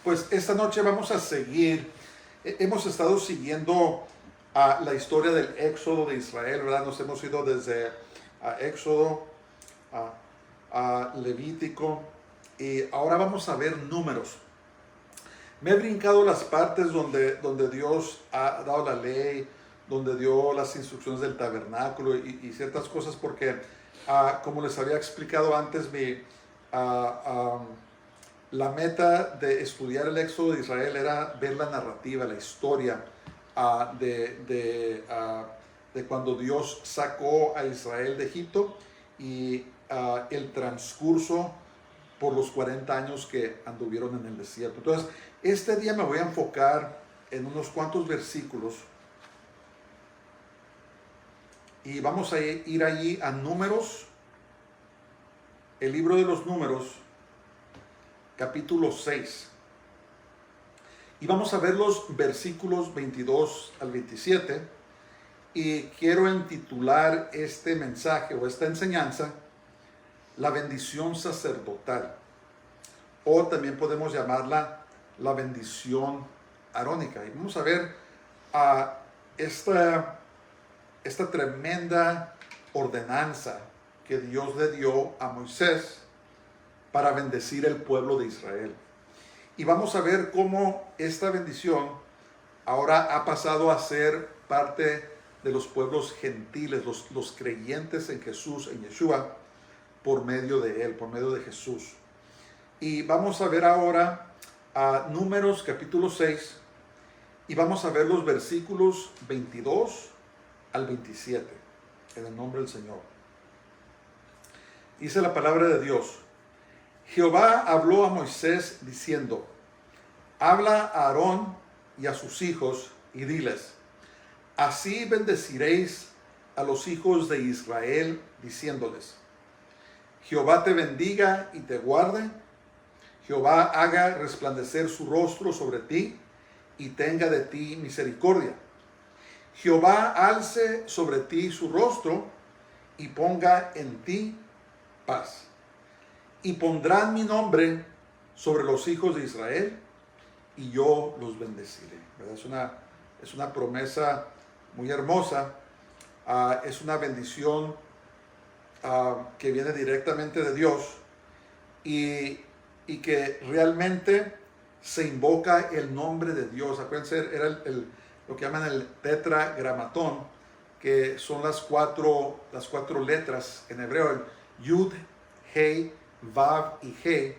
Pues esta noche vamos a seguir. Hemos estado siguiendo la historia del éxodo de Israel, ¿verdad? Nos hemos ido desde Éxodo a Levítico y ahora vamos a ver Números. Me he brincado las partes donde Dios ha dado la ley, donde dio las instrucciones del tabernáculo y ciertas cosas porque, como les había explicado antes, la meta de estudiar el éxodo de Israel era ver la narrativa, la historia de cuando Dios sacó a Israel de Egipto y el transcurso por los 40 años que anduvieron en el desierto. Entonces, este día me voy a enfocar en unos cuantos versículos y vamos a ir allí a Números, el libro de los Números, capítulo 6. Y vamos a ver los versículos 22 al 27. Y quiero intitular este mensaje o esta enseñanza, la bendición sacerdotal. O también podemos llamarla la bendición arónica. Y vamos a ver esta tremenda ordenanza que Dios le dio a Moisés para bendecir el pueblo de Israel. Y vamos a ver cómo esta bendición ahora ha pasado a ser parte de los pueblos gentiles, los creyentes en Jesús, en Yeshua, por medio de Él, por medio de Jesús. Y vamos a ver ahora a Números capítulo 6 y vamos a ver los versículos 22 al 27, en el nombre del Señor. Dice la palabra de Dios: Jehová habló a Moisés diciendo: habla a Aarón y a sus hijos y diles: así bendeciréis a los hijos de Israel, diciéndoles: Jehová te bendiga y te guarde. Jehová haga resplandecer su rostro sobre ti y tenga de ti misericordia. Jehová alce sobre ti su rostro y ponga en ti paz. Y pondrán mi nombre sobre los hijos de Israel y yo los bendeciré. ¿Verdad? Es una promesa muy hermosa. Es una bendición que viene directamente de Dios y que realmente se invoca el nombre de Dios. Acuérdense, era lo que llaman el tetragramatón, que son las cuatro letras en hebreo, el Yud, Hei, Vav y He,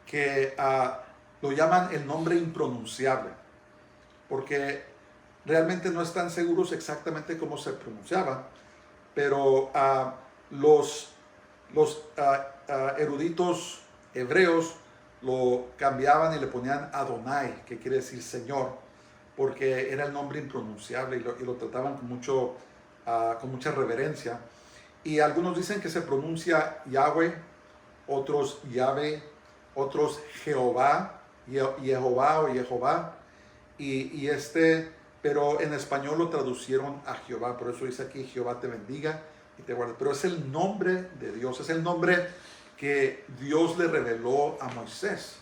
que lo llaman el nombre impronunciable, porque realmente no están seguros exactamente cómo se pronunciaba, pero los eruditos hebreos lo cambiaban y le ponían Adonai, que quiere decir Señor, porque era el nombre impronunciable y lo trataban con mucha reverencia. Y algunos dicen que se pronuncia Yahweh, otros Yahvé, otros Jehová, Jehová o Jehová, pero en español lo traducieron a Jehová, por eso dice aquí: Jehová te bendiga y te guarde. Pero es el nombre de Dios, es el nombre que Dios le reveló a Moisés,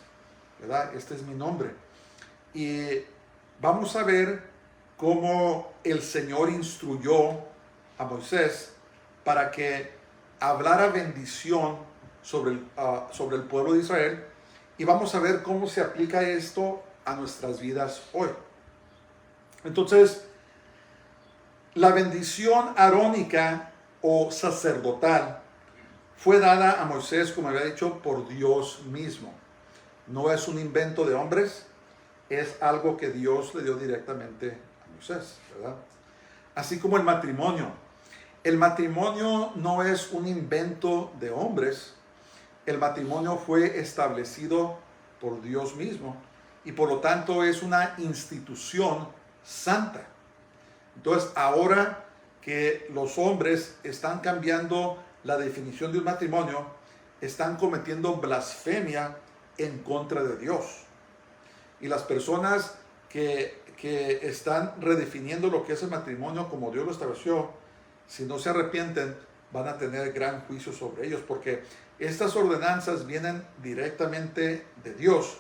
¿verdad? Este es mi nombre. Y vamos a ver cómo el Señor instruyó a Moisés para que hablara bendición sobre el pueblo de Israel, y vamos a ver cómo se aplica esto a nuestras vidas hoy. Entonces, la bendición arónica o sacerdotal fue dada a Moisés, como había dicho, por Dios mismo. No es un invento de hombres, es algo que Dios le dio directamente a Moisés, ¿verdad? Así como el matrimonio. El matrimonio no es un invento de hombres. El matrimonio fue establecido por Dios mismo y por lo tanto es una institución santa. Entonces, ahora que los hombres están cambiando la definición de un matrimonio, están cometiendo blasfemia en contra de Dios. Y las personas que están redefiniendo lo que es el matrimonio como Dios lo estableció, si no se arrepienten, van a tener gran juicio sobre ellos, porque estas ordenanzas vienen directamente de Dios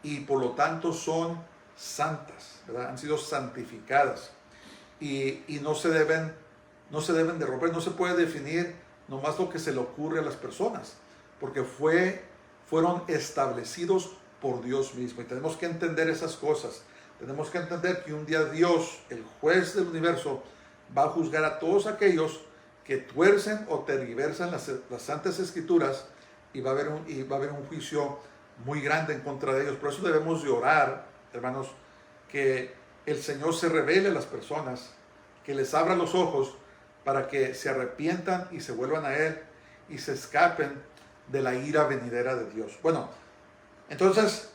y por lo tanto son santas, ¿verdad? Han sido santificadas y no se deben de romper. No se puede definir nomás lo que se le ocurre a las personas, porque fueron establecidos por Dios mismo, y tenemos que entender esas cosas. Tenemos que entender que un día Dios, el juez del universo, va a juzgar a todos aquellos que tuercen o tergiversan las santas escrituras, y va a haber un juicio muy grande en contra de ellos. Por eso debemos de orar, hermanos, que el Señor se revele a las personas, que les abra los ojos para que se arrepientan y se vuelvan a Él y se escapen de la ira venidera de Dios. Bueno, entonces,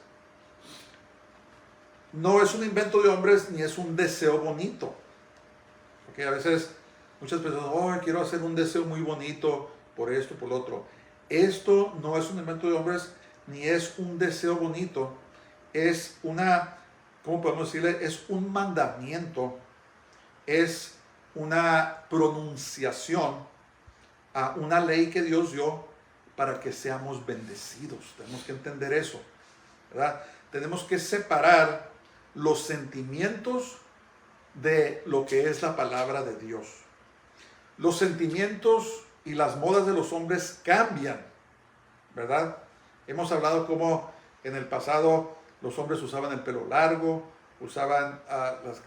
no es un invento de hombres ni es un deseo bonito. Porque a veces muchas personas, oh, quiero hacer un deseo muy bonito por esto, por lo otro. Esto no es un invento de hombres ni es un deseo bonito. Es ¿cómo podemos decirle? Es un mandamiento, es una pronunciación a una ley que Dios dio para que seamos bendecidos. Tenemos que entender eso, ¿verdad? Tenemos que separar los sentimientos de lo que es la palabra de Dios. Los sentimientos y las modas de los hombres cambian, ¿verdad? Hemos hablado cómo en el pasado los hombres usaban el pelo largo, usaban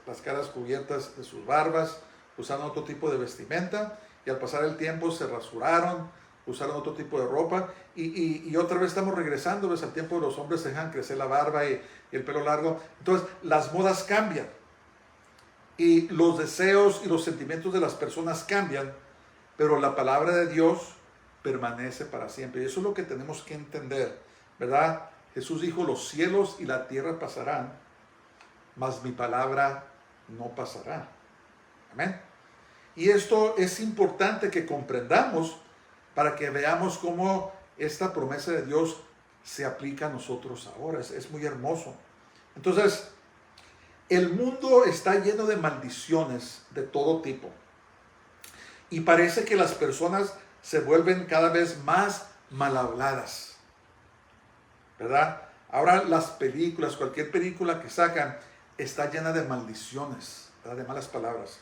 las caras cubiertas de sus barbas, usaban otro tipo de vestimenta, y al pasar el tiempo se rasuraron, usaron otro tipo de ropa, y otra vez estamos regresando, ¿ves? Al tiempo de los hombres se dejan crecer la barba y el pelo largo. Entonces las modas cambian, y los deseos y los sentimientos de las personas cambian, pero la palabra de Dios permanece para siempre. Y eso es lo que tenemos que entender, ¿verdad? Jesús dijo, los cielos y la tierra pasarán, mas mi palabra no pasará. Amén. Y esto es importante que comprendamos para que veamos cómo esta promesa de Dios se aplica a nosotros ahora. Es muy hermoso. Entonces, el mundo está lleno de maldiciones de todo tipo. Y parece que las personas se vuelven cada vez más mal habladas, ¿verdad? Ahora las películas, cualquier película que sacan, está llena de maldiciones, ¿verdad? De malas palabras.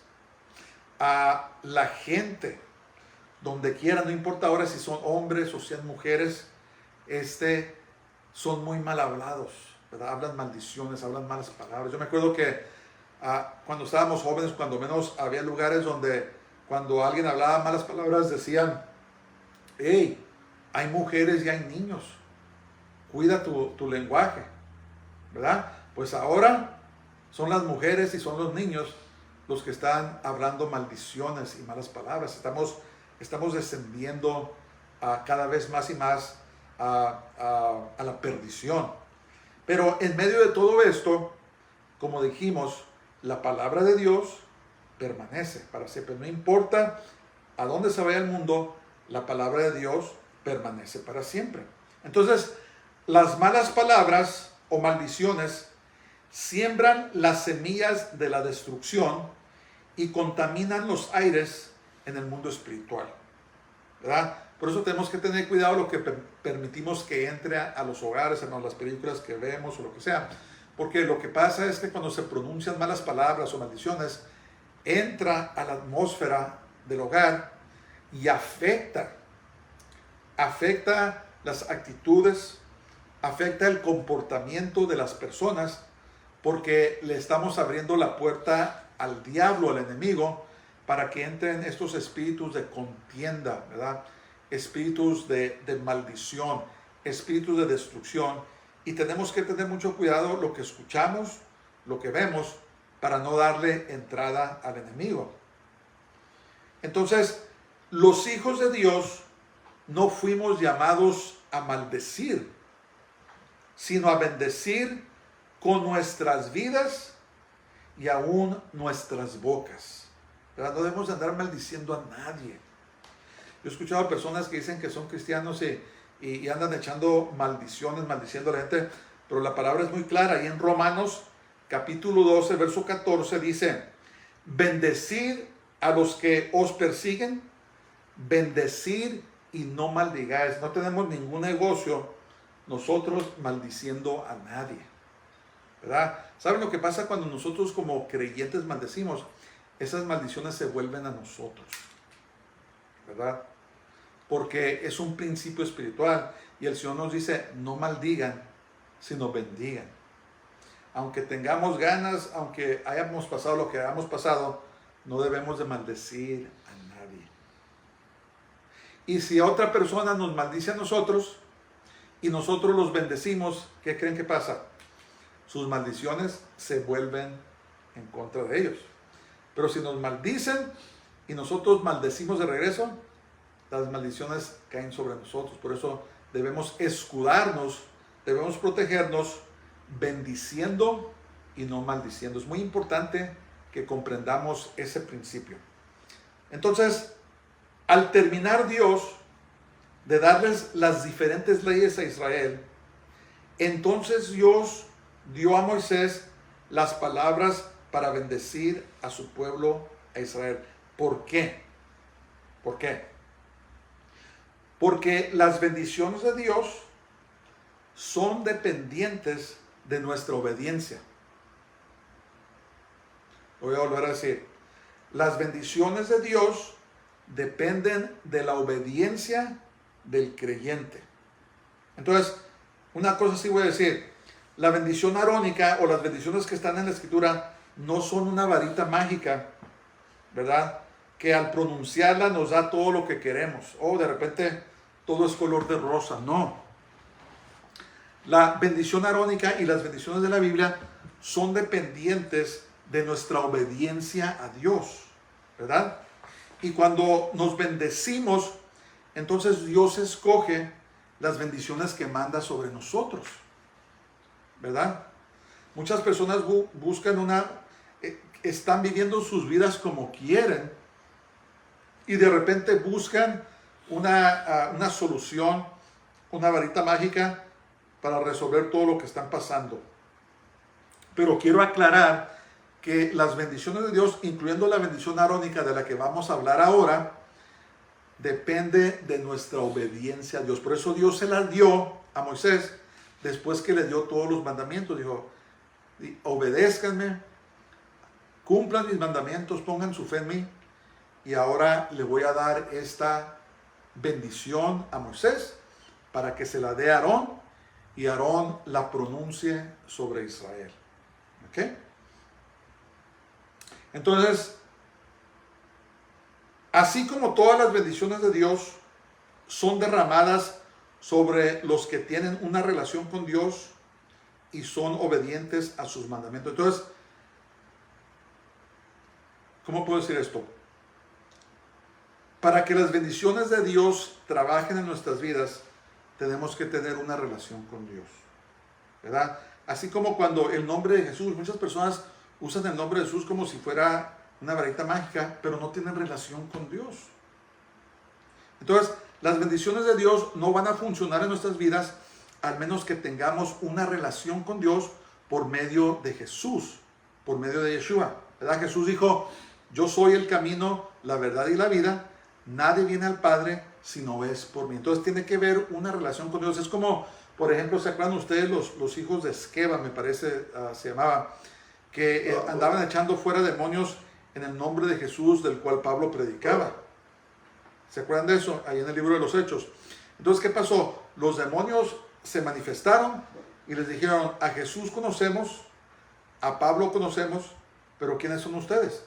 A la gente, donde quiera, no importa ahora si son hombres o sean mujeres, son muy mal hablados, ¿verdad? Hablan maldiciones, hablan malas palabras. Yo me acuerdo que cuando estábamos jóvenes, cuando menos había lugares donde cuando alguien hablaba malas palabras decían, hey, hay mujeres y hay niños, cuida tu lenguaje, ¿verdad? Pues ahora son las mujeres y son los niños los que están hablando maldiciones y malas palabras. Estamos descendiendo cada vez más y más a la perdición. Pero en medio de todo esto, como dijimos, la palabra de Dios permanece para siempre. No importa a dónde se vaya el mundo, la palabra de Dios permanece para siempre. Entonces, las malas palabras o maldiciones siembran las semillas de la destrucción y contaminan los aires en el mundo espiritual, ¿verdad? Por eso tenemos que tener cuidado lo que permitimos que entre a los hogares, en las películas que vemos o lo que sea. Porque lo que pasa es que cuando se pronuncian malas palabras o maldiciones, entra a la atmósfera del hogar y afecta las actitudes, afecta el comportamiento de las personas, porque le estamos abriendo la puerta al diablo, al enemigo, para que entren estos espíritus de contienda, ¿verdad? Espíritus de maldición, espíritus de destrucción. Y tenemos que tener mucho cuidado lo que escuchamos, lo que vemos, para no darle entrada al enemigo. Entonces, los hijos de Dios no fuimos llamados a maldecir, sino a bendecir con nuestras vidas y aún nuestras bocas, ¿verdad? No debemos andar maldiciendo a nadie. Yo he escuchado a personas que dicen que son cristianos y andan echando maldiciones, maldiciendo a la gente, pero la palabra es muy clara. Y en Romanos capítulo 12, verso 14 dice, bendecid a los que os persiguen, bendecid y no maldigáis. No tenemos ningún negocio nosotros maldiciendo a nadie. ¿verdad? ¿Saben lo que pasa cuando nosotros como creyentes maldecimos? Esas maldiciones se vuelven a nosotros, ¿verdad? Porque es un principio espiritual y el Señor nos dice, no maldigan, sino bendigan. Aunque tengamos ganas, aunque hayamos pasado lo que hayamos pasado, no debemos de maldecir a nadie. Y si otra persona nos maldice a nosotros y nosotros los bendecimos, ¿qué creen que pasa? Sus maldiciones se vuelven en contra de ellos. Pero si nos maldicen y nosotros maldecimos de regreso, las maldiciones caen sobre nosotros. Por eso debemos escudarnos, debemos protegernos, bendiciendo y no maldiciendo. Es muy importante que comprendamos ese principio. Entonces, al terminar Dios de darles las diferentes leyes a Israel, entonces Dios dio a Moisés las palabras para bendecir a su pueblo, a Israel. ¿Por qué? ¿Por qué? Porque las bendiciones de Dios son dependientes de nuestra obediencia. Lo voy a volver a decir. Las bendiciones de Dios dependen de la obediencia del creyente. Entonces, una cosa sí voy a decir. La bendición arónica o las bendiciones que están en la Escritura no son una varita mágica, ¿verdad? Que al pronunciarla nos da todo lo que queremos. O de repente todo es color de rosa. No. La bendición arónica y las bendiciones de la Biblia son dependientes de nuestra obediencia a Dios, ¿verdad? Y cuando nos bendecimos, entonces Dios escoge las bendiciones que manda sobre nosotros, ¿verdad? Muchas personas buscan están viviendo sus vidas como quieren y de repente buscan una solución, una varita mágica para resolver todo lo que están pasando. Pero quiero aclarar que las bendiciones de Dios, incluyendo la bendición arónica de la que vamos a hablar ahora, depende de nuestra obediencia a Dios. Por eso Dios se las dio a Moisés después que le dio todos los mandamientos. Dijo, obedézcanme, cumplan mis mandamientos, pongan su fe en mí. Y ahora le voy a dar esta bendición a Moisés para que se la dé a Aarón y Aarón la pronuncie sobre Israel. ¿Ok? Entonces, así como todas las bendiciones de Dios son derramadas sobre los que tienen una relación con Dios y son obedientes a sus mandamientos. Entonces, ¿cómo puedo decir esto? Para que las bendiciones de Dios trabajen en nuestras vidas, tenemos que tener una relación con Dios, ¿verdad? Así como cuando el nombre de Jesús, muchas personas usan el nombre de Jesús como si fuera una varita mágica, pero no tienen relación con Dios. Entonces, las bendiciones de Dios no van a funcionar en nuestras vidas al menos que tengamos una relación con Dios por medio de Jesús, por medio de Yeshua, ¿verdad? Jesús dijo, yo soy el camino, la verdad y la vida, nadie viene al Padre si no es por mí. Entonces tiene que haber una relación con Dios. Es como, por ejemplo, ¿se acuerdan ustedes los hijos de Esqueva, me parece, se llamaba, que andaban echando fuera demonios en el nombre de Jesús, del cual Pablo predicaba? ¿Se acuerdan de eso? Ahí en el libro de los Hechos. Entonces, ¿qué pasó? Los demonios se manifestaron y les dijeron, a Jesús conocemos, a Pablo conocemos, pero ¿quiénes son ustedes?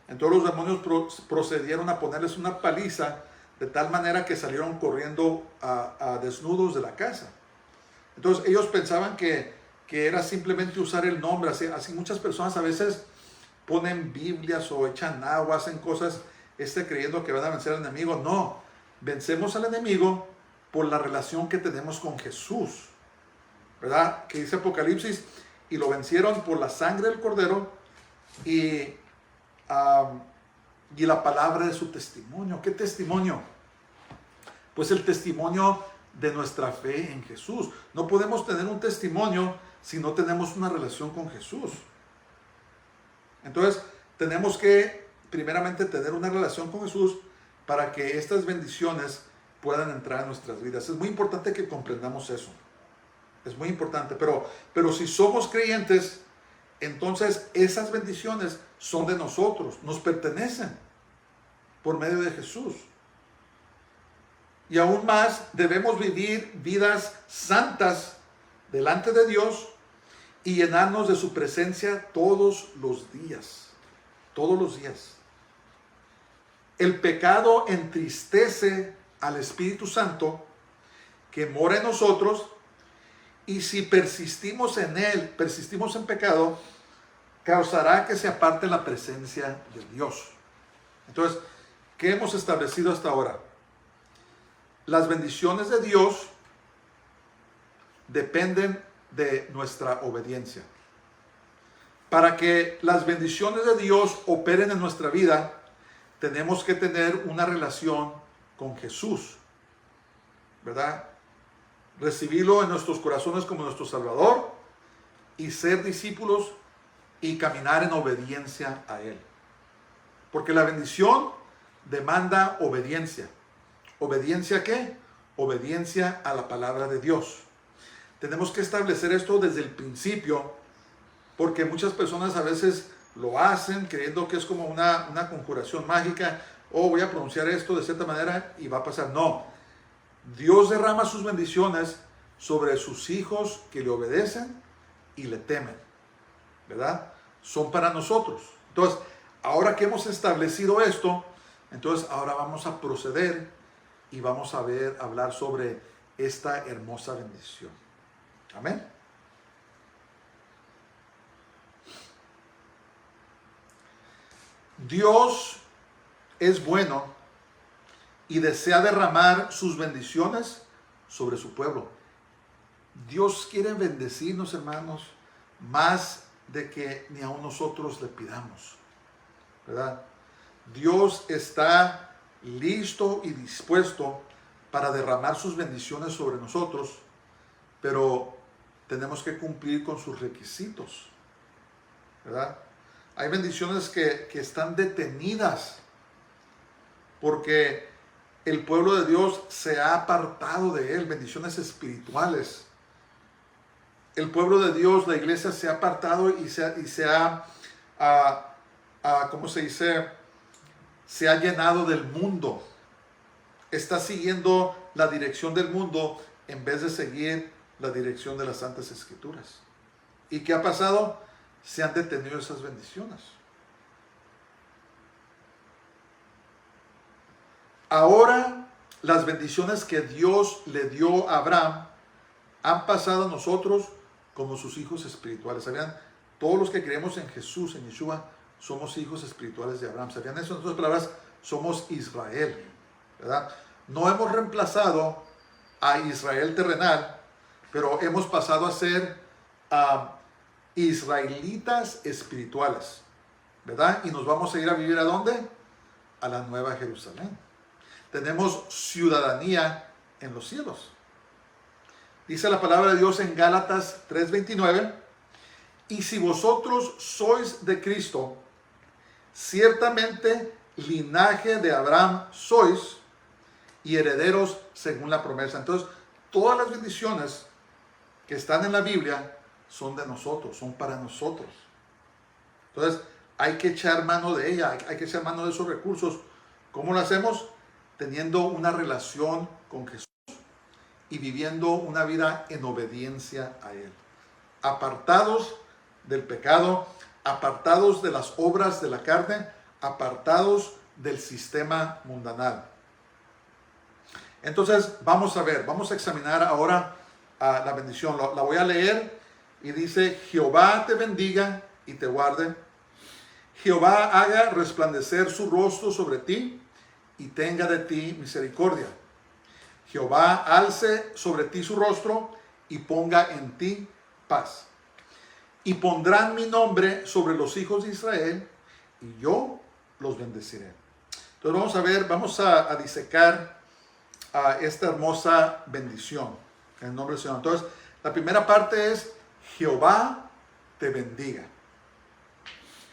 Entonces los demonios procedieron a ponerles una paliza de tal manera que salieron corriendo a desnudos de la casa. Entonces ellos pensaban que era simplemente usar el nombre. Así muchas personas a veces ponen Biblias o echan agua, hacen cosas creyendo que van a vencer al enemigo. No, vencemos al enemigo por la relación que tenemos con Jesús, ¿verdad? Que dice Apocalipsis, y lo vencieron por la sangre del Cordero y la palabra de su testimonio. ¿Qué testimonio? Pues el testimonio de nuestra fe en Jesús. No podemos tener un testimonio si no tenemos una relación con Jesús. Entonces, tenemos que primeramente tener una relación con Jesús para que estas bendiciones puedan entrar en nuestras vidas. Es muy importante que comprendamos eso. Es muy importante. Pero si somos creyentes, entonces esas bendiciones son de nosotros, nos pertenecen por medio de Jesús. Y aún más, debemos vivir vidas santas delante de Dios y llenarnos de su presencia todos los días. Todos los días. El pecado entristece al Espíritu Santo que mora en nosotros, y si persistimos en él, persistimos en pecado, causará que se aparte la presencia de Dios. Entonces, ¿qué hemos establecido hasta ahora? Las bendiciones de Dios dependen de nuestra obediencia. Para que las bendiciones de Dios operen en nuestra vida, tenemos que tener una relación con Jesús, ¿verdad? Recibirlo en nuestros corazones como nuestro Salvador y ser discípulos y caminar en obediencia a Él. Porque la bendición demanda obediencia. ¿Obediencia a qué? Obediencia a la palabra de Dios. Tenemos que establecer esto desde el principio, porque muchas personas a veces lo hacen creyendo que es como una conjuración mágica. Oh, voy a pronunciar esto de cierta manera y va a pasar. No. Dios derrama sus bendiciones sobre sus hijos que le obedecen y le temen, ¿verdad? Son para nosotros. Entonces, ahora que hemos establecido esto, entonces ahora vamos a proceder y vamos a hablar sobre esta hermosa bendición. Amén. Dios es bueno y desea derramar sus bendiciones sobre su pueblo. Dios quiere bendecirnos, hermanos, más de que ni aun nosotros le pidamos, ¿verdad? Dios está listo y dispuesto para derramar sus bendiciones sobre nosotros, pero tenemos que cumplir con sus requisitos, ¿verdad? Hay bendiciones que están detenidas porque el pueblo de Dios se ha apartado de Él, bendiciones espirituales. El pueblo de Dios, la iglesia, se ha apartado y se ha ¿cómo se dice? Se ha llenado del mundo. Está siguiendo la dirección del mundo en vez de seguir la dirección de las Santas Escrituras. ¿Y qué ha pasado? Se han detenido esas bendiciones. Ahora, las bendiciones que Dios le dio a Abraham han pasado a nosotros como sus hijos espirituales. ¿Sabían? Todos los que creemos en Jesús, en Yeshua, somos hijos espirituales de Abraham. ¿Sabían eso? En otras palabras, somos Israel, ¿verdad? No hemos reemplazado a Israel terrenal, pero hemos pasado a ser israelitas espirituales, ¿verdad? Y nos vamos a ir a vivir ¿a dónde? A la Nueva Jerusalén. Tenemos ciudadanía en los cielos. Dice la palabra de Dios en Gálatas 3:29, y si vosotros sois de Cristo, ciertamente linaje de Abraham sois y herederos según la promesa. Entonces, todas las bendiciones que están en la Biblia son de nosotros, son para nosotros. Entonces, hay que echar mano de ella, hay que echar mano de esos recursos. ¿Cómo lo hacemos? Teniendo una relación con Jesús y viviendo una vida en obediencia a Él. Apartados del pecado, apartados de las obras de la carne, apartados del sistema mundanal. Entonces, vamos a examinar ahora la bendición. La voy a leer y dice: Jehová te bendiga y te guarde. Jehová haga resplandecer su rostro sobre ti y tenga de ti misericordia. Jehová alce sobre ti su rostro y ponga en ti paz. Y pondrán mi nombre sobre los hijos de Israel y yo los bendeciré. Entonces vamos a disecar esta hermosa bendición en el nombre del Señor. Entonces, la primera parte es: Jehová te bendiga.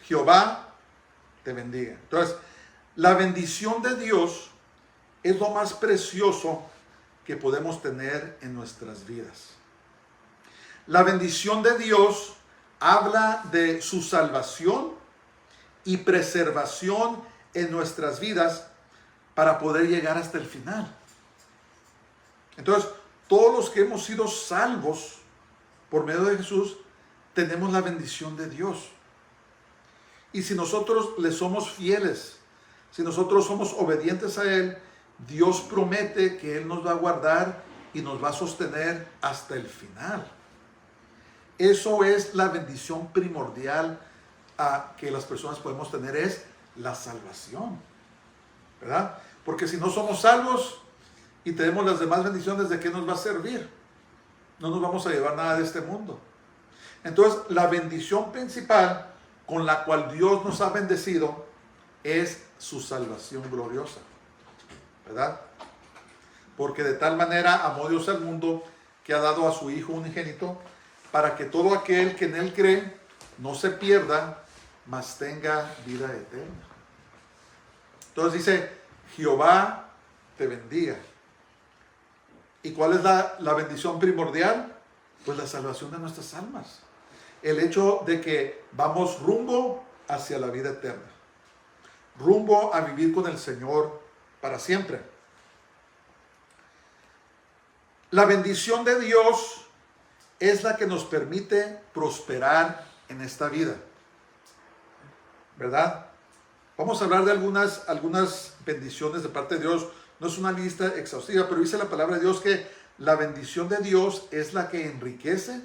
Jehová te bendiga. Entonces, la bendición de Dios es lo más precioso que podemos tener en nuestras vidas. La bendición de Dios habla de su salvación y preservación en nuestras vidas para poder llegar hasta el final. Entonces, todos los que hemos sido salvos por medio de Jesús, tenemos la bendición de Dios. Y si nosotros le somos fieles, si nosotros somos obedientes a Él, Dios promete que Él nos va a guardar y nos va a sostener hasta el final. Eso es la bendición primordial que las personas podemos tener, es la salvación, ¿verdad? Porque si no somos salvos y tenemos las demás bendiciones, ¿de qué nos va a servir? No nos vamos a llevar nada de este mundo. Entonces, la bendición principal con la cual Dios nos ha bendecido es su salvación gloriosa, ¿verdad? Porque de tal manera amó Dios al mundo que ha dado a su Hijo unigénito, para que todo aquel que en Él cree no se pierda, mas tenga vida eterna. Entonces dice, Jehová te bendiga. ¿Y cuál es la bendición primordial? Pues la salvación de nuestras almas. El hecho de que vamos rumbo hacia la vida eterna. Rumbo a vivir con el Señor para siempre. La bendición de Dios es la que nos permite prosperar en esta vida, ¿verdad? Vamos a hablar de algunas bendiciones de parte de Dios. No es una lista exhaustiva, pero dice la palabra de Dios que la bendición de Dios es la que enriquece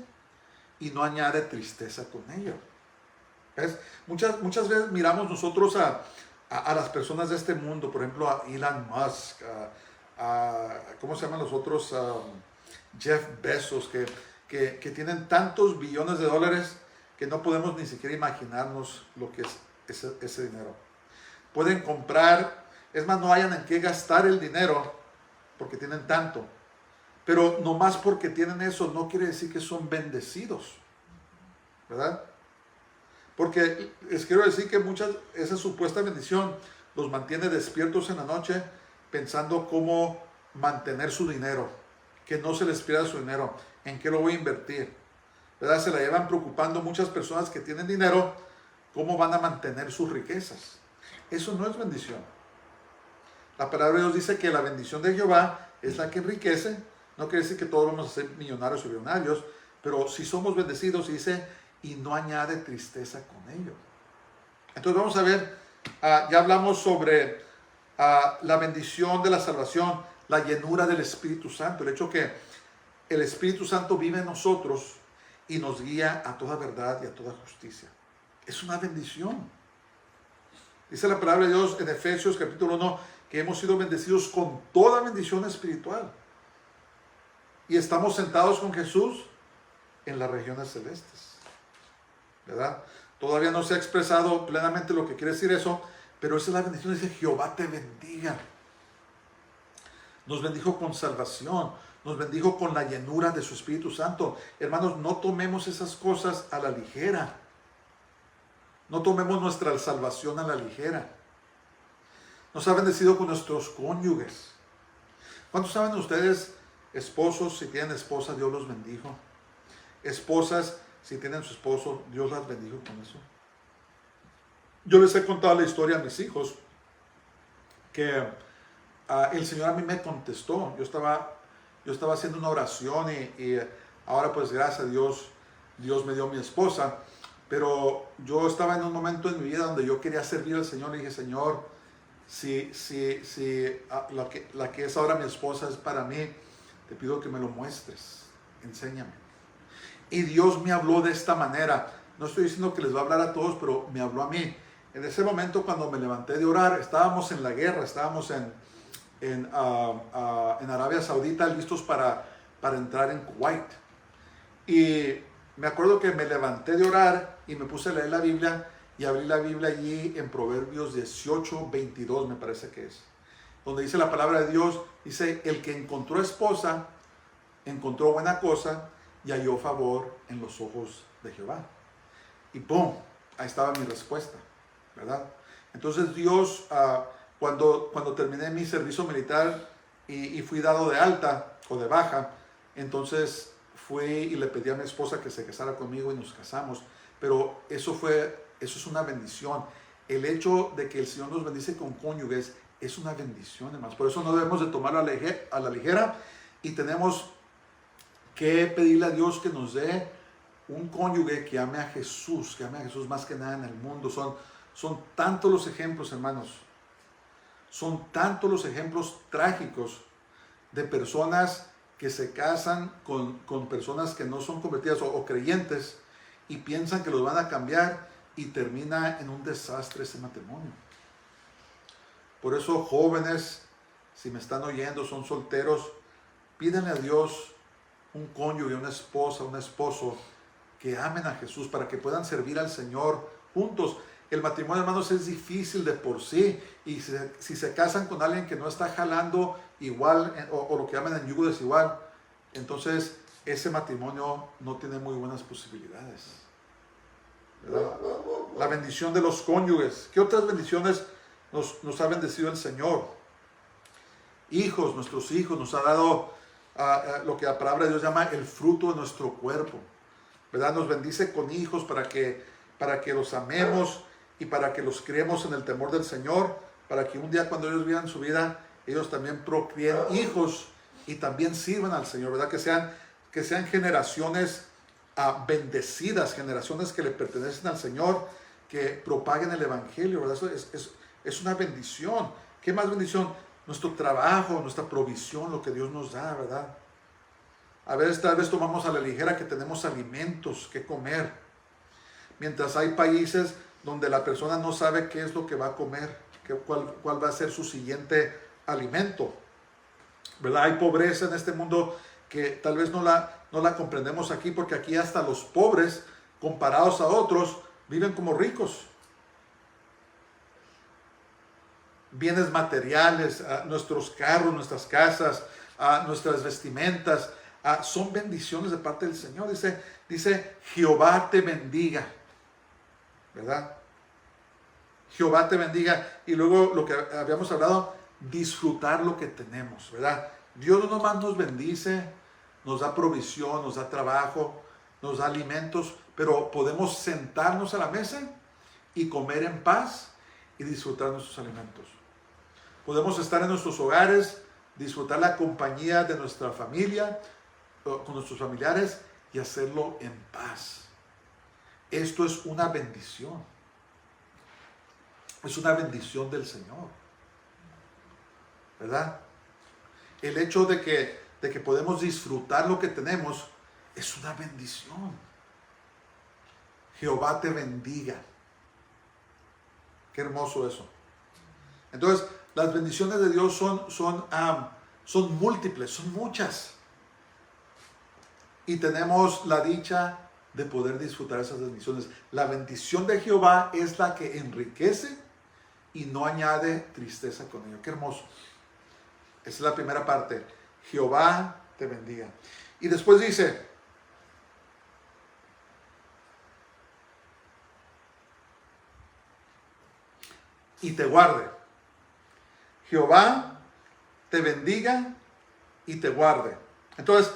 y no añade tristeza con ello. ¿Ves? Muchas veces miramos nosotros a las personas de este mundo, por ejemplo a Elon Musk, ¿cómo se llaman los otros? Jeff Bezos, que tienen tantos billones de dólares que no podemos ni siquiera imaginarnos lo que es ese dinero. Pueden comprar, es más, no hayan en qué gastar el dinero porque tienen tanto. Pero nomás porque tienen eso no quiere decir que son bendecidos, ¿verdad? Porque les quiero decir que esa supuesta bendición los mantiene despiertos en la noche pensando cómo mantener su dinero, que no se les pierda su dinero, en qué lo voy a invertir, ¿verdad? Se la llevan preocupando muchas personas que tienen dinero, cómo van a mantener sus riquezas. Eso no es bendición. La palabra de Dios dice que la bendición de Jehová es la que enriquece. No quiere decir que todos vamos a ser millonarios o billonarios, pero si somos bendecidos, dice, y no añade tristeza con ello. Entonces vamos a ver, ya hablamos sobre la bendición de la salvación, la llenura del Espíritu Santo, el hecho que el Espíritu Santo vive en nosotros y nos guía a toda verdad y a toda justicia. Es una bendición. Dice la palabra de Dios en Efesios capítulo 1 que hemos sido bendecidos con toda bendición espiritual. Y estamos sentados con Jesús en las regiones celestes, ¿verdad? Todavía no se ha expresado plenamente lo que quiere decir eso, pero esa es la bendición. Dice, Jehová te bendiga. Nos bendijo con salvación, nos bendijo con la llenura de su Espíritu Santo. Hermanos, no tomemos esas cosas a la ligera. No tomemos nuestra salvación a la ligera. Nos ha bendecido con nuestros cónyuges. ¿Cuántos saben ustedes, esposos, si tienen esposa, Dios los bendijo? Esposas, si tienen su esposo, Dios las bendijo con eso. Yo les he contado la historia a mis hijos que el Señor a mí me contestó. Yo estaba haciendo una oración y ahora pues gracias a Dios, Dios me dio mi esposa. Pero yo estaba en un momento en mi vida donde yo quería servir al Señor y dije, Señor, si la que es ahora mi esposa es para mí, te pido que me lo muestres, enséñame. Y Dios me habló de esta manera. No estoy diciendo que les va a hablar a todos, pero me habló a mí. En ese momento cuando me levanté de orar, estábamos en la guerra, estábamos en Arabia Saudita listos para entrar en Kuwait. Y me acuerdo que me levanté de orar y me puse a leer la Biblia y abrí la Biblia allí en Proverbios 18, 22 me parece que es. Donde dice la palabra de Dios, dice, el que encontró esposa, encontró buena cosa y halló favor en los ojos de Jehová. Y ¡pum! Ahí estaba mi respuesta, ¿verdad? Entonces Dios, cuando terminé mi servicio militar y fui dado de alta o de baja, entonces fui y le pedí a mi esposa que se casara conmigo y nos casamos, pero eso es una bendición. El hecho de que el Señor nos bendice con cónyuges es una bendición, hermanos. Por eso no debemos de tomarlo a la ligera y tenemos que pedirle a Dios que nos dé un cónyuge que ame a Jesús, más que nada en el mundo. Son tantos los ejemplos, hermanos. Son tantos los ejemplos trágicos de personas que se casan con personas que no son convertidas o creyentes y piensan que los van a cambiar y termina en un desastre ese matrimonio. Por eso, jóvenes, si me están oyendo, son solteros, pídanle a Dios un cónyuge, una esposa, un esposo que amen a Jesús para que puedan servir al Señor juntos. El matrimonio, hermanos, es difícil de por sí, y si se casan con alguien que no está jalando igual o lo que llaman en yugo desigual, entonces ese matrimonio no tiene muy buenas posibilidades, ¿verdad? La bendición de los cónyuges. ¿Qué otras bendiciones nos ha bendecido el Señor? Hijos, nuestros hijos nos ha dado lo que la palabra de Dios llama el fruto de nuestro cuerpo, ¿verdad? Nos bendice con hijos para que los amemos y para que los criemos en el temor del Señor, para que un día cuando ellos vivan su vida, ellos también procreen hijos y también sirvan al Señor, ¿verdad? Que sean generaciones bendecidas, generaciones que le pertenecen al Señor, que propaguen el Evangelio, ¿verdad? Eso es una bendición. ¿Qué más bendición? Nuestro trabajo, nuestra provisión, lo que Dios nos da, ¿verdad? A veces tal vez tomamos a la ligera que tenemos alimentos que comer, mientras hay países donde la persona no sabe qué es lo que va a comer, cuál va a ser su siguiente alimento, ¿verdad? Hay pobreza en este mundo que tal vez no la comprendemos aquí, porque aquí hasta los pobres, comparados a otros, viven como ricos. Bienes materiales, nuestros carros, nuestras casas, nuestras vestimentas, son bendiciones de parte del Señor. Dice, Jehová te bendiga, ¿verdad? Jehová te bendiga. Y luego lo que habíamos hablado, disfrutar lo que tenemos, ¿verdad? Dios no nomás nos bendice, nos da provisión, nos da trabajo, nos da alimentos, pero podemos sentarnos a la mesa y comer en paz y disfrutar nuestros alimentos. Podemos estar en nuestros hogares, disfrutar la compañía de nuestra familia, con nuestros familiares, y hacerlo en paz. Esto es una bendición. Es una bendición del Señor, ¿verdad? El hecho de que podemos disfrutar lo que tenemos es una bendición. Jehová te bendiga. Qué hermoso eso. Entonces, las bendiciones de Dios son múltiples, son muchas. Y tenemos la dicha de poder disfrutar esas bendiciones. La bendición de Jehová es la que enriquece y no añade tristeza con ello. Qué hermoso. Esa es la primera parte. Jehová te bendiga. Y después dice, y te guarde. Jehová te bendiga y te guarde. Entonces,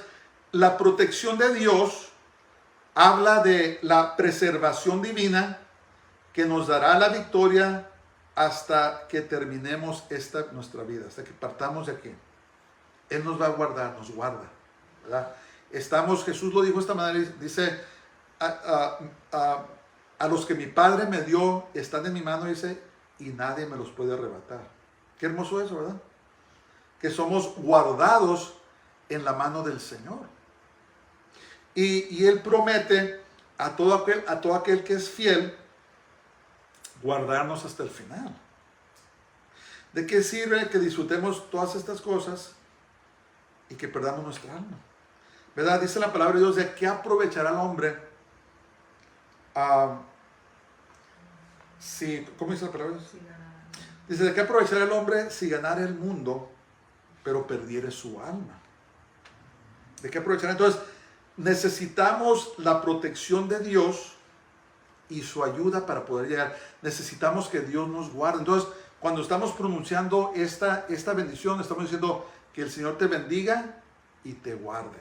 la protección de Dios habla de la preservación divina que nos dará la victoria hasta que terminemos nuestra vida, hasta que partamos de aquí. Él nos va a guardar, nos guarda, ¿verdad? Jesús lo dijo de esta manera, dice, a los que mi Padre me dio están en mi mano, dice, y nadie me los puede arrebatar. Qué hermoso eso, ¿verdad? Que somos guardados en la mano del Señor. Y Él promete a todo aquel que es fiel guardarnos hasta el final. ¿De qué sirve que disfrutemos todas estas cosas y que perdamos nuestra alma? ¿Verdad? Dice la palabra de Dios, ¿de qué aprovechará el hombre? ¿Cómo dice la palabra? Dice, ¿de qué aprovechará el hombre si ganara el mundo, pero perdiere su alma? ¿De qué aprovechará? Entonces, necesitamos la protección de Dios y su ayuda para poder llegar. Necesitamos que Dios nos guarde. Entonces, cuando estamos pronunciando esta bendición, estamos diciendo que el Señor te bendiga y te guarde.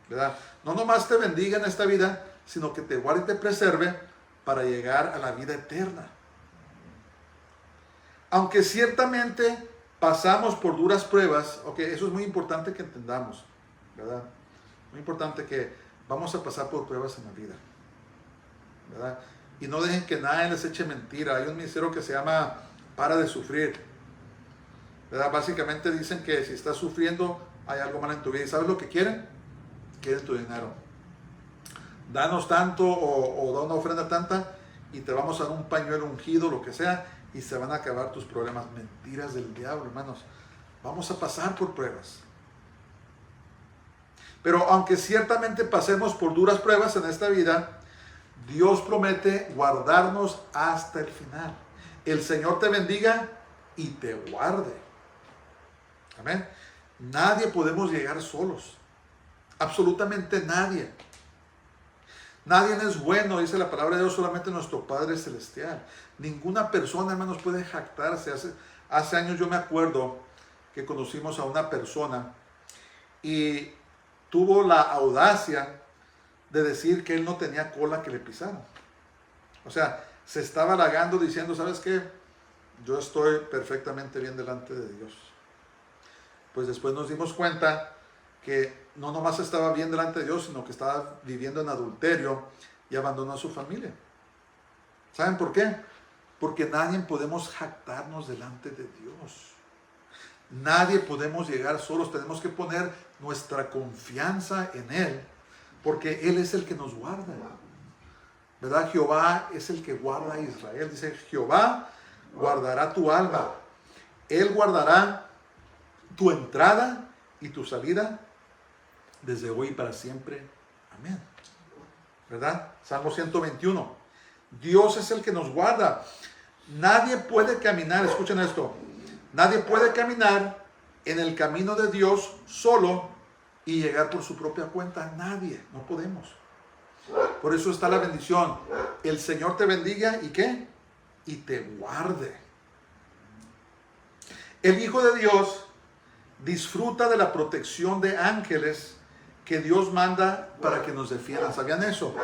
¿verdad? No nomás te bendiga en esta vida, sino que te guarde y te preserve para llegar a la vida eterna. Aunque ciertamente pasamos por duras pruebas, ok, eso es muy importante que entendamos, ¿verdad? Muy importante que vamos a pasar por pruebas en la vida, ¿verdad? Y no dejen que nadie les eche mentira. Hay un ministerio que se llama Para de Sufrir, ¿verdad? Básicamente dicen que si estás sufriendo hay algo mal en tu vida. ¿Y sabes lo que quieren? Quieren tu dinero. Danos tanto o da una ofrenda tanta y te vamos a dar un pañuelo ungido, lo que sea, y se van a acabar tus problemas. Mentiras del diablo, hermanos. Vamos a pasar por pruebas. Pero aunque ciertamente pasemos por duras pruebas en esta vida, Dios promete guardarnos hasta el final. El Señor te bendiga y te guarde. Amén. Nadie podemos llegar solos. Absolutamente nadie. Nadie es bueno, dice la palabra de Dios, solamente nuestro Padre Celestial. Ninguna persona, hermanos, puede jactarse. Hace años yo me acuerdo que conocimos a una persona y tuvo la audacia de decir que él no tenía cola que le pisaran. O sea, se estaba halagando diciendo, ¿sabes qué? Yo estoy perfectamente bien delante de Dios. Pues después nos dimos cuenta que no nomás estaba bien delante de Dios, sino que estaba viviendo en adulterio y abandonó a su familia. ¿Saben por qué? Porque nadie podemos jactarnos delante de Dios. Nadie podemos llegar solos. Tenemos que poner nuestra confianza en Él, porque Él es el que nos guarda. ¿Verdad? Jehová es el que guarda a Israel. Dice, Jehová guardará tu alma. Él guardará tu entrada y tu salida desde hoy y para siempre. Amén. ¿Verdad? Salmo 121. Dios es el que nos guarda. Nadie puede caminar, escuchen esto, nadie puede caminar en el camino de Dios solo y llegar por su propia cuenta. Nadie, no podemos. Por eso está la bendición. El Señor te bendiga y ¿qué? Y te guarde. El Hijo de Dios disfruta de la protección de ángeles que Dios manda para que nos defiendan. ¿Sabían eso?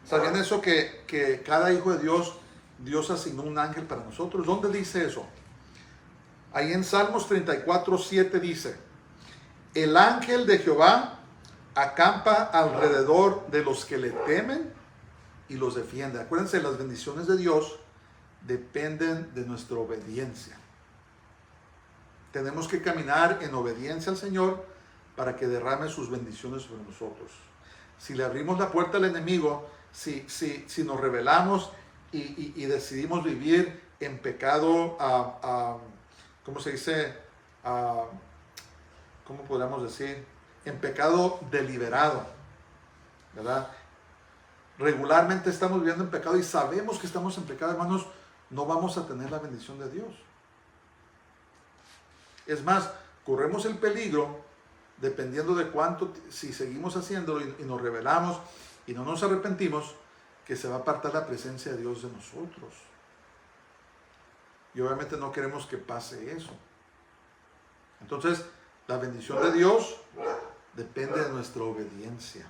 ¿Sabían eso que cada hijo de Dios, Dios asignó un ángel para nosotros? ¿Dónde dice eso? Ahí en Salmos 34:7 dice, el ángel de Jehová acampa alrededor de los que le temen y los defiende. Acuérdense, las bendiciones de Dios dependen de nuestra obediencia. Tenemos que caminar en obediencia al Señor para que derrame sus bendiciones sobre nosotros. Si le abrimos la puerta al enemigo, si nos rebelamos y decidimos vivir en pecado, ¿cómo se dice? ¿Cómo podríamos decir? En pecado deliberado, ¿verdad? Regularmente estamos viviendo en pecado y sabemos que estamos en pecado, hermanos, no vamos a tener la bendición de Dios. Es más, corremos el peligro, dependiendo de cuánto, si seguimos haciéndolo y nos rebelamos y no nos arrepentimos, que se va a apartar la presencia de Dios de nosotros. Y obviamente no queremos que pase eso. Entonces, la bendición de Dios depende de nuestra obediencia.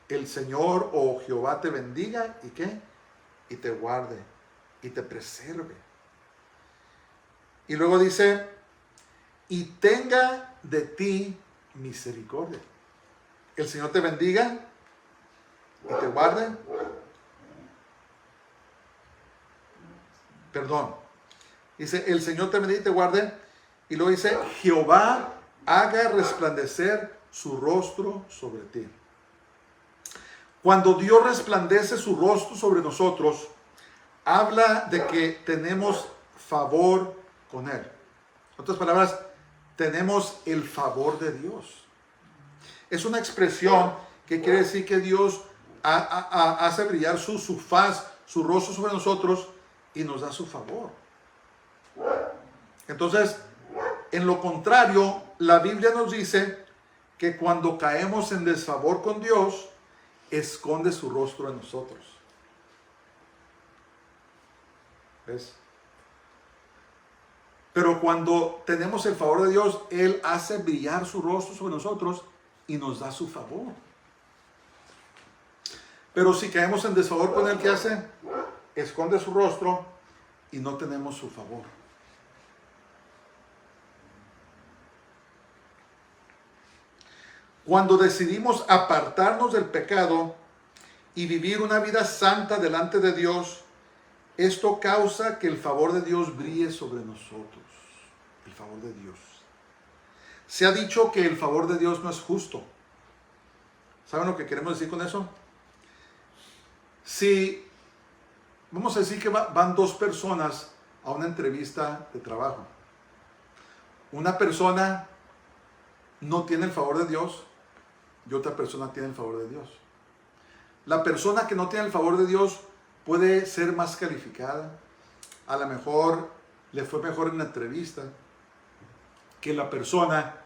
El Señor o Jehová te bendiga y ¿qué? Y te guarde y te preserve. Y luego dice, y tenga de ti misericordia. El Señor te bendiga y te guarde. Perdón. Dice, el Señor te bendiga y te guarde. Y luego dice, Jehová haga resplandecer su rostro sobre ti. Cuando Dios resplandece su rostro sobre nosotros, habla de que tenemos favor con Él. En otras palabras, tenemos el favor de Dios. Es una expresión que quiere decir que Dios hace brillar su faz, su rostro sobre nosotros y nos da su favor. Entonces, en lo contrario, la Biblia nos dice que cuando caemos en desfavor con Dios, esconde su rostro en nosotros. ¿Ves? Pero cuando tenemos el favor de Dios, Él hace brillar su rostro sobre nosotros y nos da su favor. Pero si caemos en desfavor con el que hace, esconde su rostro y no tenemos su favor. Cuando decidimos apartarnos del pecado y vivir una vida santa delante de Dios, esto causa que el favor de Dios brille sobre nosotros. El favor de Dios. Se ha dicho que el favor de Dios no es justo. ¿Saben lo que queremos decir con eso? Si, vamos a decir que van dos personas a una entrevista de trabajo. Una persona no tiene el favor de Dios y otra persona tiene el favor de Dios. La persona que no tiene el favor de Dios puede ser más calificada. A lo mejor le fue mejor en la entrevista que la persona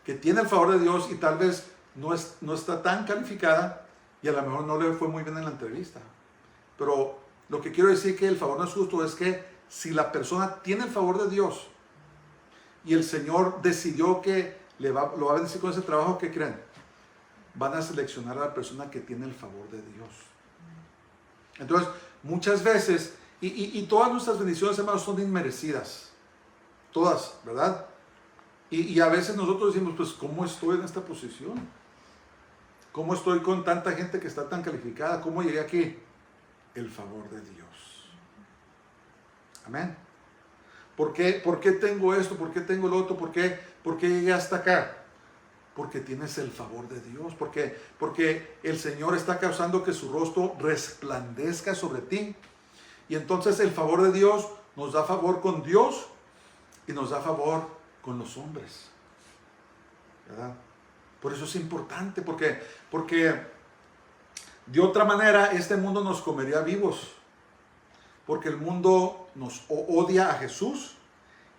que tiene el favor de Dios y tal vez no está tan calificada y a lo mejor no le fue muy bien en la entrevista. Pero lo que quiero decir que el favor no es justo es que si la persona tiene el favor de Dios y el Señor decidió que lo va a bendecir con ese trabajo, ¿qué creen? Van a seleccionar a la persona que tiene el favor de Dios. Entonces, muchas veces, y todas nuestras bendiciones, hermanos, son inmerecidas. Todas, ¿verdad? Y a veces nosotros decimos, pues, ¿cómo estoy en esta posición? ¿Cómo estoy con tanta gente que está tan calificada? ¿Cómo llegué aquí? El favor de Dios. Amén. ¿Por qué tengo esto? ¿Por qué tengo lo otro? ¿Por qué llegué hasta acá? Porque tienes el favor de Dios. Porque el Señor está causando que su rostro resplandezca sobre ti. Y entonces el favor de Dios nos da favor con Dios y nos da favor con los hombres. ¿Verdad? Por eso es importante, porque de otra manera este mundo nos comería vivos. Porque el mundo nos odia a Jesús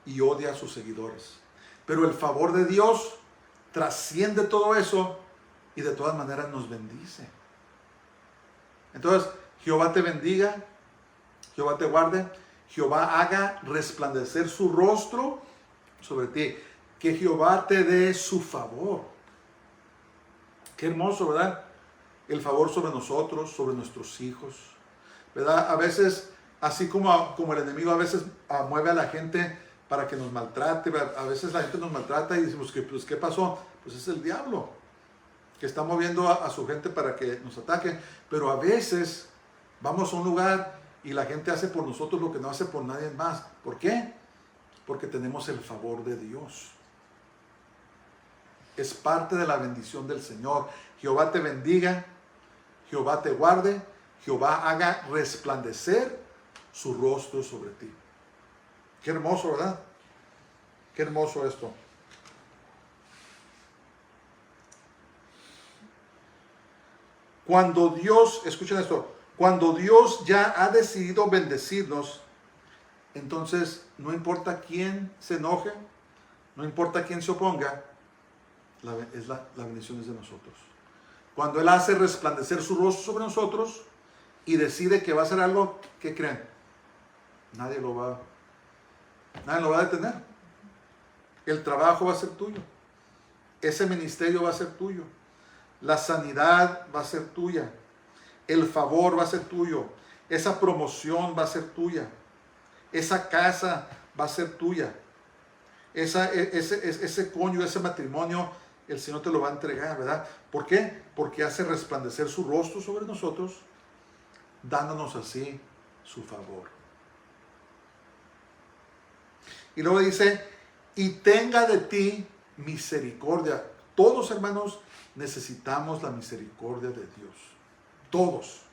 y odia a sus seguidores. Pero el favor de Dios trasciende todo eso y de todas maneras nos bendice. Entonces, Jehová te bendiga, Jehová te guarde, Jehová haga resplandecer su rostro sobre ti, que Jehová te dé su favor. Qué hermoso, ¿verdad? El favor sobre nosotros, sobre nuestros hijos, ¿verdad? A veces, así como el enemigo a veces mueve a la gente para que nos maltrate, a veces la gente nos maltrata y decimos que, pues, ¿qué pasó? Pues es el diablo que está moviendo a su gente para que nos ataque. Pero a veces vamos a un lugar y la gente hace por nosotros lo que no hace por nadie más. ¿Por qué? Porque tenemos el favor de Dios. Es parte de la bendición del Señor. Jehová te bendiga, Jehová te guarde, Jehová haga resplandecer su rostro sobre ti. Qué hermoso, ¿verdad? Qué hermoso esto. Cuando Dios, escuchen esto, cuando Dios ya ha decidido bendecirnos, entonces no importa quién se enoje, no importa quién se oponga, la bendición es de nosotros. Cuando Él hace resplandecer su rostro sobre nosotros y decide que va a hacer algo, ¿qué creen? Nadie lo va a detener. El trabajo va a ser tuyo. Ese ministerio va a ser tuyo. La sanidad va a ser tuya. El favor va a ser tuyo. Esa promoción va a ser tuya. Esa casa va a ser tuya. Ese cónyuge, ese matrimonio, el Señor te lo va a entregar, ¿verdad? ¿Por qué? Porque hace resplandecer su rostro sobre nosotros, dándonos así su favor. Y luego dice, y tenga de ti misericordia. Todos, hermanos, necesitamos la misericordia de Dios. Todos.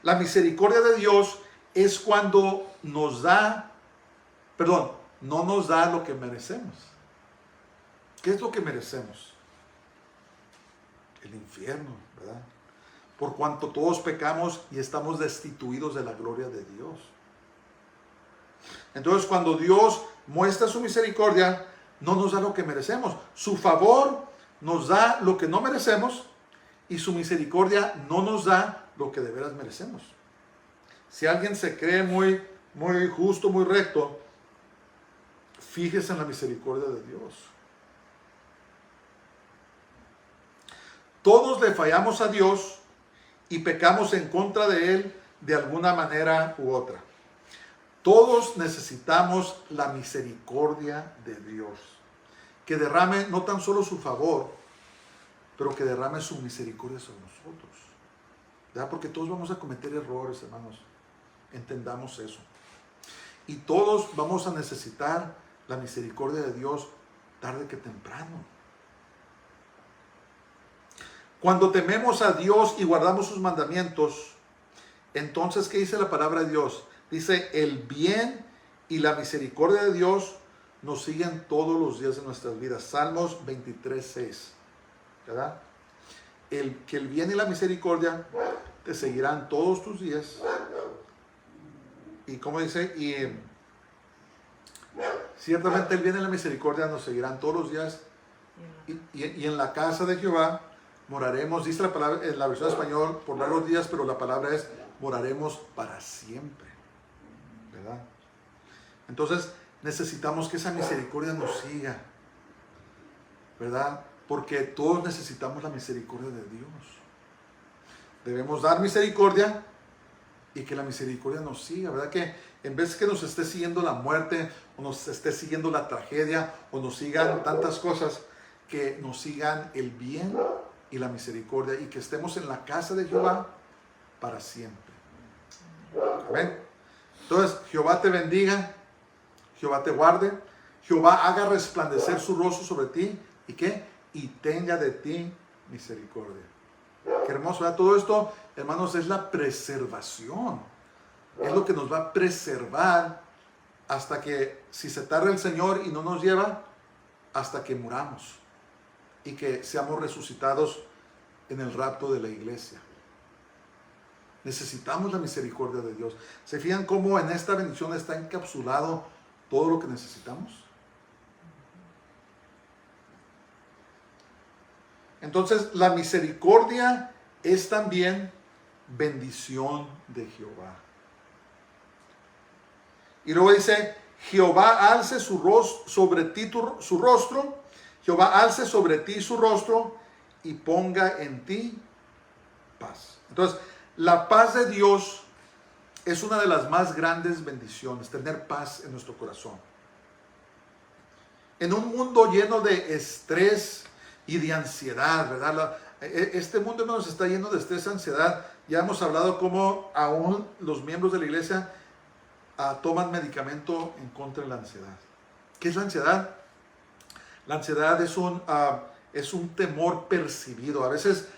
La misericordia de Dios es cuando no nos da lo que merecemos. ¿Qué es lo que merecemos? El infierno, ¿verdad? Por cuanto todos pecamos y estamos destituidos de la gloria de Dios. Entonces, cuando Dios muestra su misericordia, no nos da lo que merecemos. Su favor nos da lo que no merecemos y su misericordia no nos da lo que de veras merecemos. Si alguien se cree muy justo, muy recto, fíjese en la misericordia de Dios. Todos le fallamos a Dios y pecamos en contra de Él de alguna manera u otra. Todos necesitamos la misericordia de Dios, que derrame no tan solo su favor, pero que derrame su misericordia sobre nosotros. ¿Verdad? Porque todos vamos a cometer errores, hermanos. Entendamos eso. Y todos vamos a necesitar la misericordia de Dios tarde que temprano. Cuando tememos a Dios y guardamos sus mandamientos, entonces, ¿qué dice la palabra de Dios? Dice, el bien y la misericordia de Dios nos siguen todos los días de nuestras vidas. Salmos 23:6. ¿Verdad? Que el bien y la misericordia te seguirán todos tus días. Y como dice, ciertamente el bien y la misericordia nos seguirán todos los días. Y en la casa de Jehová moraremos, dice la palabra en la versión español, por largos días, pero la palabra es moraremos para siempre. ¿Verdad? Entonces necesitamos que esa misericordia nos siga. ¿Verdad? Porque todos necesitamos la misericordia de Dios. Debemos dar misericordia y que la misericordia nos siga, ¿verdad? Que en vez que nos esté siguiendo la muerte, o nos esté siguiendo la tragedia, o nos sigan tantas cosas, que nos sigan el bien y la misericordia, y que estemos en la casa de Jehová para siempre. Amén. Entonces, Jehová te bendiga, Jehová te guarde, Jehová haga resplandecer su rostro sobre ti, ¿y qué? Y tenga de ti misericordia. Qué hermoso, ¿verdad? Todo esto, hermanos, es la preservación. Es lo que nos va a preservar hasta que, si se tarda el Señor y no nos lleva, hasta que muramos y que seamos resucitados en el rapto de la iglesia. Necesitamos la misericordia de Dios. ¿Se fijan cómo en esta bendición está encapsulado todo lo que necesitamos? Entonces, la misericordia es también bendición de Jehová. Y luego dice, Jehová alce su rostro sobre ti su rostro, Jehová alce sobre ti su rostro y ponga en ti paz. Entonces, la paz de Dios es una de las más grandes bendiciones, tener paz en nuestro corazón. En un mundo lleno de estrés y de ansiedad, ¿verdad? Este mundo, hermanos, está lleno de estrés y ansiedad. Ya hemos hablado cómo aún los miembros de la iglesia toman medicamento en contra de la ansiedad. ¿Qué es la ansiedad? La ansiedad es un temor percibido. A veces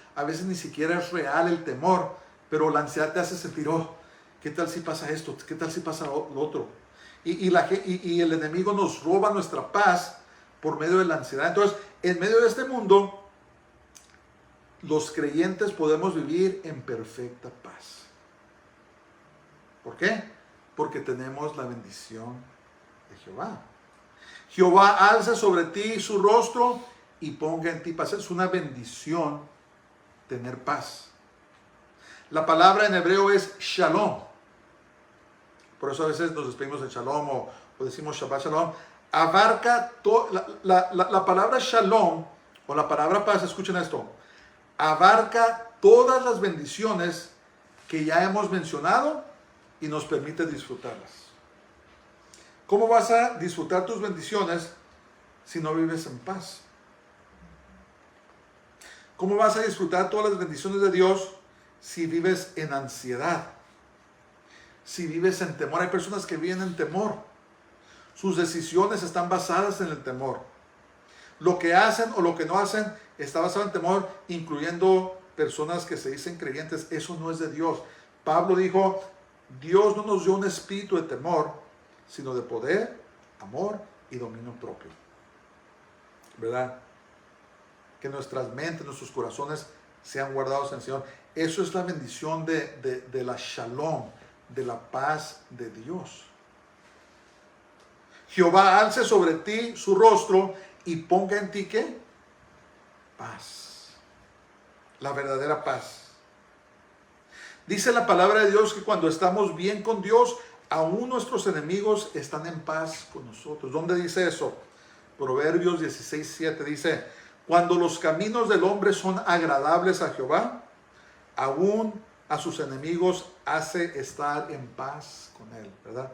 ni siquiera es real el temor, pero la ansiedad te hace sentir, oh, ¿qué tal si pasa esto? ¿Qué tal si pasa lo otro? Y el enemigo nos roba nuestra paz por medio de la ansiedad. Entonces, en medio de este mundo, los creyentes podemos vivir en perfecta paz. ¿Por qué? Porque tenemos la bendición de Jehová. Jehová alza sobre ti su rostro y ponga en ti paz. Es una bendición tener paz. La palabra en hebreo es shalom. Por eso a veces nos despedimos de shalom o decimos Shabbat shalom. Abarca la palabra shalom o la palabra paz, escuchen esto, abarca todas las bendiciones que ya hemos mencionado y nos permite disfrutarlas. ¿Cómo vas a disfrutar tus bendiciones si no vives en paz? ¿Cómo vas a disfrutar todas las bendiciones de Dios si vives en ansiedad? Si vives en temor. Hay personas que viven en temor. Sus decisiones están basadas en el temor. Lo que hacen o lo que no hacen está basado en temor, incluyendo personas que se dicen creyentes. Eso no es de Dios. Pablo dijo, Dios no nos dio un espíritu de temor, sino de poder, amor y dominio propio. ¿Verdad? Que nuestras mentes, nuestros corazones sean guardados en el Señor. Eso es la bendición de la shalom, de la paz de Dios. Jehová alce sobre ti su rostro y ponga en ti, ¿qué? Paz. La verdadera paz. Dice la palabra de Dios que cuando estamos bien con Dios, aún nuestros enemigos están en paz con nosotros. ¿Dónde dice eso? Proverbios 16:7 dice, Cuando los caminos del hombre son agradables a Jehová, aún a sus enemigos hace estar en paz con él, ¿verdad?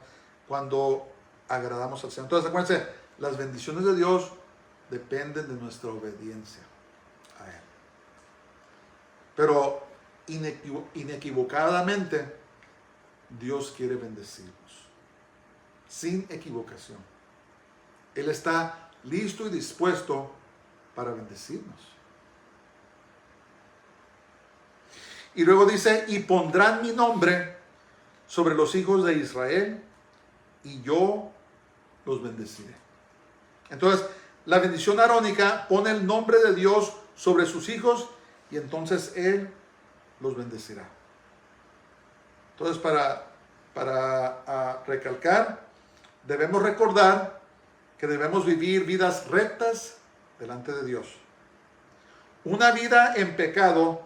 Cuando agradamos al Señor. Entonces, acuérdense, las bendiciones de Dios dependen de nuestra obediencia a Él. Pero inequivocadamente, Dios quiere bendecirnos. Sin equivocación. Él está listo y dispuesto para bendecirnos. Y luego dice, y pondrán mi nombre sobre los hijos de Israel, y yo los bendeciré. Entonces, la bendición arónica pone el nombre de Dios sobre sus hijos, y entonces Él los bendecirá. Entonces, para recalcar, debemos recordar que debemos vivir vidas rectas delante de Dios. Una vida en pecado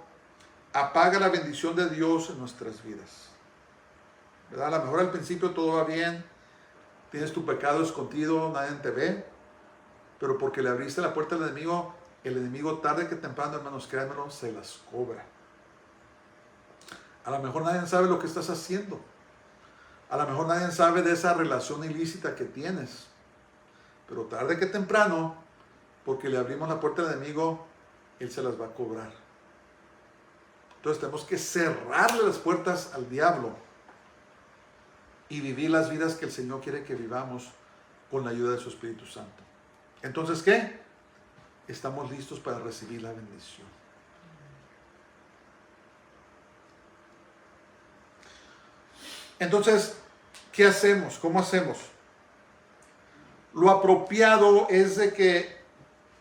apaga la bendición de Dios en nuestras vidas. ¿Verdad? A lo mejor al principio todo va bien, tienes tu pecado escondido, nadie te ve, pero porque le abriste la puerta al enemigo, el enemigo tarde que temprano, hermanos, créanmelo, se las cobra. A lo mejor nadie sabe lo que estás haciendo. A lo mejor nadie sabe de esa relación ilícita que tienes. Pero tarde que temprano, porque le abrimos la puerta al enemigo, él se las va a cobrar. Entonces tenemos que cerrarle las puertas al diablo y vivir las vidas que el Señor quiere que vivamos con la ayuda de su Espíritu Santo. Entonces, ¿qué? Estamos listos para recibir la bendición. Entonces, ¿qué hacemos? ¿Cómo hacemos? Lo apropiado es de que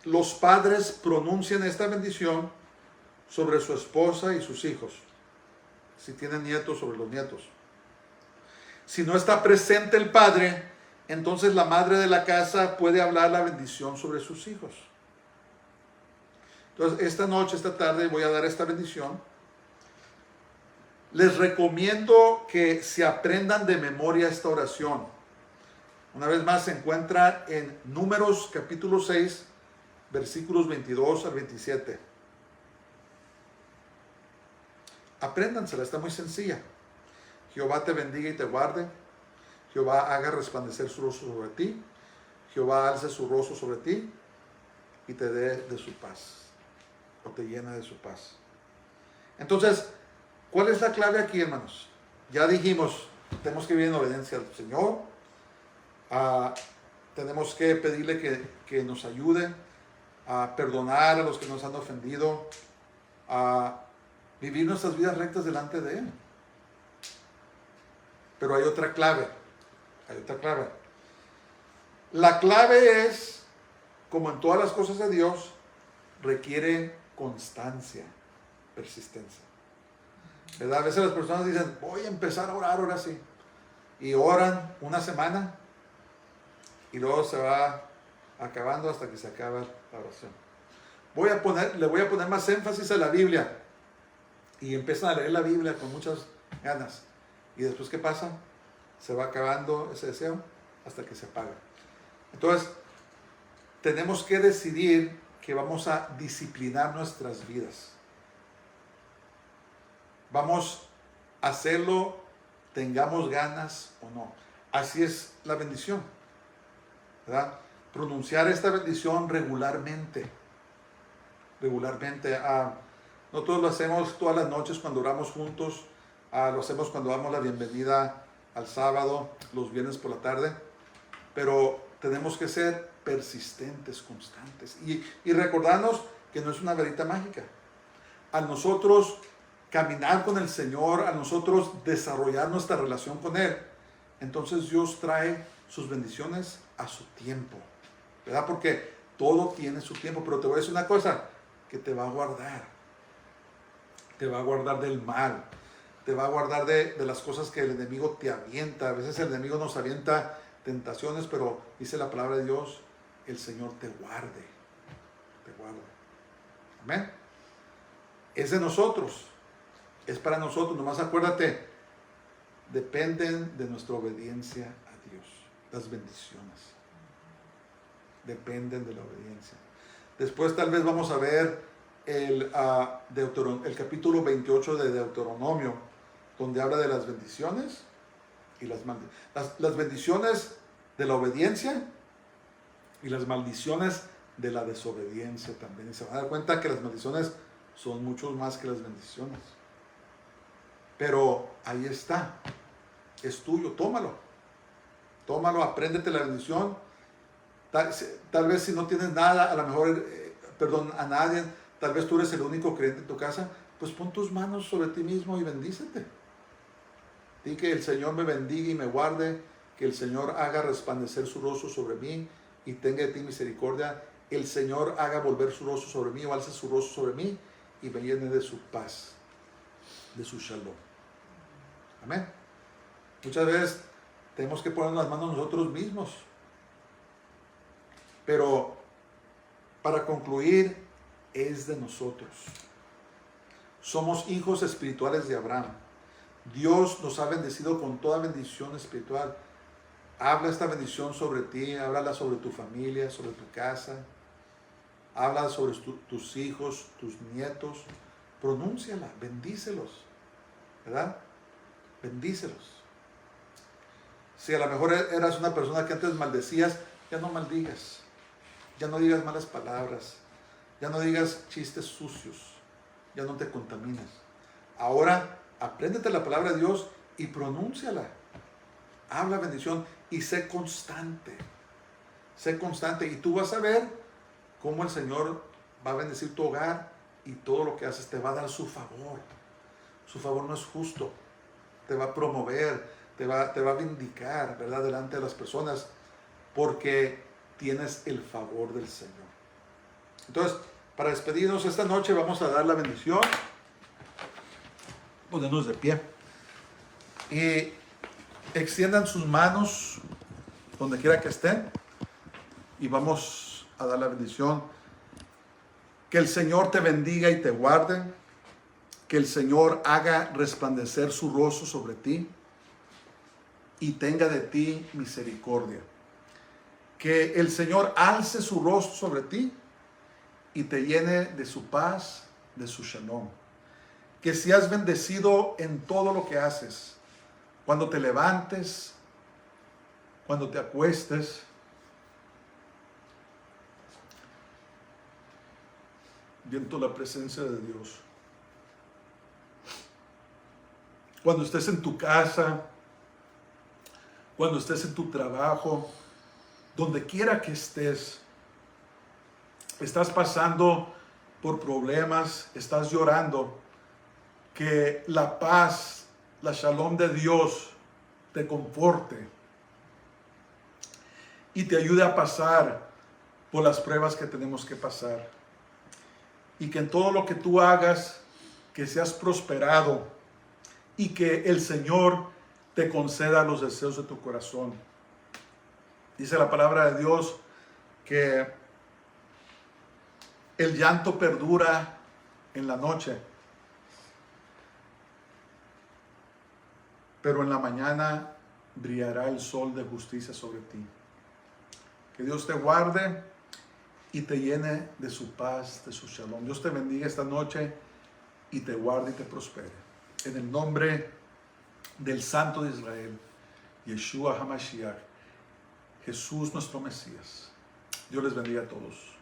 los padres pronuncien esta bendición sobre su esposa y sus hijos. Si tienen nietos, sobre los nietos. Si no está presente el padre, entonces la madre de la casa puede hablar la bendición sobre sus hijos. Entonces, esta noche, esta tarde, voy a dar esta bendición. Les recomiendo que se aprendan de memoria esta oración. Una vez más, se encuentra en Números capítulo 6, versículos 22 al 27. Apréndansela, está muy sencilla. Jehová te bendiga y te guarde. Jehová haga resplandecer su rostro sobre ti. Jehová alce su rostro sobre ti y te dé de su paz. O te llena de su paz. Entonces, ¿cuál es la clave aquí, hermanos? Ya dijimos, tenemos que vivir en obediencia al Señor. Tenemos que pedirle que nos ayude a perdonar a los que nos han ofendido, a vivir nuestras vidas rectas delante de Él. Pero hay otra clave. Hay otra clave. La clave es, como en todas las cosas de Dios, requiere constancia, persistencia. ¿Verdad? A veces las personas dicen, voy a empezar a orar ahora sí. Y oran una semana y luego se va acabando hasta que se acaba la oración. Le voy a poner más énfasis a la Biblia. Y empiezan a leer la Biblia con muchas ganas. Y después, ¿qué pasa? Se va acabando ese deseo hasta que se apaga. Entonces, tenemos que decidir que vamos a disciplinar nuestras vidas. Vamos a hacerlo, tengamos ganas o no. Así es la bendición, ¿verdad? Pronunciar esta bendición regularmente. Regularmente. Nosotros lo hacemos todas las noches cuando oramos juntos. Lo hacemos cuando damos la bienvenida al sábado, los viernes por la tarde. Pero tenemos que ser persistentes, constantes. Y recordarnos que no es una varita mágica. A nosotros caminar con el Señor, a nosotros desarrollar nuestra relación con Él, entonces Dios trae sus bendiciones a su tiempo, ¿verdad? Porque todo tiene su tiempo. Pero te voy a decir una cosa, que te va a guardar. Te va a guardar del mal. Te va a guardar de las cosas que el enemigo te avienta. A veces el enemigo nos avienta tentaciones, pero dice la palabra de Dios, el Señor te guarde. Te guarde. Amén. Es de nosotros. Es para nosotros. Nomás acuérdate, dependen de nuestra obediencia a Dios. Las bendiciones dependen de la obediencia. Después tal vez vamos a ver el capítulo 28 de Deuteronomio, donde habla de las bendiciones y las bendiciones de la obediencia y las maldiciones de la desobediencia también. Y se van a dar cuenta que las maldiciones son mucho más que las bendiciones. Pero ahí está, es tuyo, tómalo, apréndete la bendición. Tal vez si no tienes nada, a lo mejor, a nadie, tal vez tú eres el único creyente en tu casa, pues pon tus manos sobre ti mismo y bendícete. Di que el Señor me bendiga y me guarde, que el Señor haga resplandecer su rostro sobre mí y tenga de ti misericordia. El Señor haga volver su rostro sobre mí o alce su rostro sobre mí y me llene de su paz, de su shalom. Amén. Muchas veces tenemos que poner las manos nosotros mismos. Pero para concluir, es de nosotros. Somos hijos espirituales de Abraham. Dios nos ha bendecido con toda bendición espiritual. Habla esta bendición sobre ti, háblala sobre tu familia, sobre tu casa. Habla sobre tus hijos, tus nietos. Pronúnciala, bendícelos. ¿Verdad? Bendícelos. Si a lo mejor eras una persona que antes maldecías, ya no maldigas. Ya no digas malas palabras. Ya no digas chistes sucios. Ya no te contaminas. Ahora, apréndete la palabra de Dios y pronúnciala. Habla bendición y sé constante. Sé constante y tú vas a ver cómo el Señor va a bendecir tu hogar y todo lo que haces te va a dar su favor. Su favor no es justo. Te va a promover, te va a vindicar, ¿verdad? Delante de las personas porque tienes el favor del Señor. Entonces, para despedirnos esta noche vamos a dar la bendición. Ponernos de pie. Y extiendan sus manos donde quiera que estén. Y vamos a dar la bendición. Que el Señor te bendiga y te guarde. Que el Señor haga resplandecer su rostro sobre ti. Y tenga de ti misericordia. Que el Señor alce su rostro sobre ti y te llene de su paz, de su shalom. Que seas bendecido en todo lo que haces, cuando te levantes, cuando te acuestes. Viento la presencia de Dios. Cuando estés en tu casa, cuando estés en tu trabajo, donde quiera que estés, estás pasando por problemas, estás llorando, que la paz, la shalom de Dios te conforte y te ayude a pasar por las pruebas que tenemos que pasar. Y que en todo lo que tú hagas, que seas prosperado y que el Señor te conceda los deseos de tu corazón. Dice la palabra de Dios que el llanto perdura en la noche, pero en la mañana brillará el sol de justicia sobre ti. Que Dios te guarde y te llene de su paz, de su shalom. Dios te bendiga esta noche y te guarde y te prospere. En el nombre del Santo de Israel, Yeshua HaMashiach, Jesús nuestro Mesías. Dios les bendiga a todos.